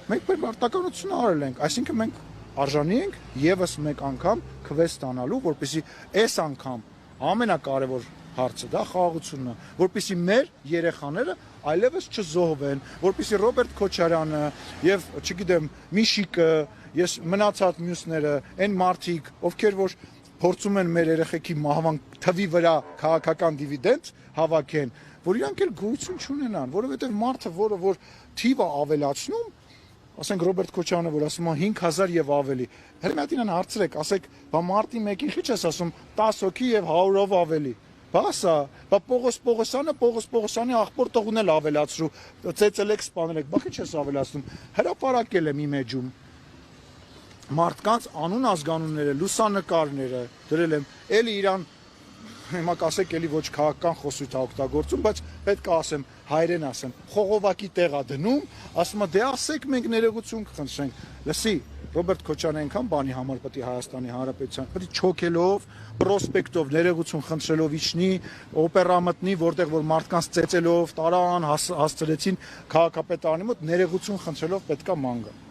Մենք պարտականություն արել ենք, այսինքն մենք արժանի ենք եւս մեկ անգամ քվեստ ստանալու, որպեսզի այս անգամ ամենակարևոր հարցը դա խաղաղությունն է, որպեսզի մեր երեխաները այլևս չզոհվեն, որպեսզի Ռոբերտ Քոչարյանը եւ, չգիտեմ, Միշիկը, ես մնացած մյուսները, այն մարդիկ, ովքեր որ փորձում են մեր երեխեքի մահվան թվի վրա քաղաքական դիվիդենդ հավաքեն, որ իրանք էլ գոյություն չունենան, որովհետեւ մարդը, որը որ թիվը ավելացնում, ասենք Ռոբերտ Քոչարյանը, որ ասում է 5000 եւ ավելի, հերմատինան հարցրեք, ասեք, բա մարտի 1-ին քիչ ես ասում 10 հոգի եւ 100-ով ավելի։ Բասա, բա Պողոս Պողոսյանի աղբոր տողուն էլ ավելացրու, ծեծելեք, սպաներեք, բա քիչ ես ավելացնում, հրապարակել եմ իմեջում մարդկանց անուն ազգանունները, լուսանկարները դրել եմ, էլի իրան հիմա կասեք էլի ոչ քաղաքական խոսույթ է օգտագործում, բայց պետք է ասեմ, հայերեն ասեմ, խողովակի տեղ է դնում, ասում է դե ասեք մենք ներողություն կխնդրենք, լսի, Ռոբերտ Քոչարյանը այնքան բանի համար պետք է Հայաստանի Հանրապետության, պետք է չոքելով, պրոսպեկտով ներողություն խնդրելով իջնի, օպերա մտնի, որտեղ որ մարդկանց ծեծելով տարան հասցրեցին քաղաքապետարանի մոտ, ներողություն խնդրելով պետք է ման գա։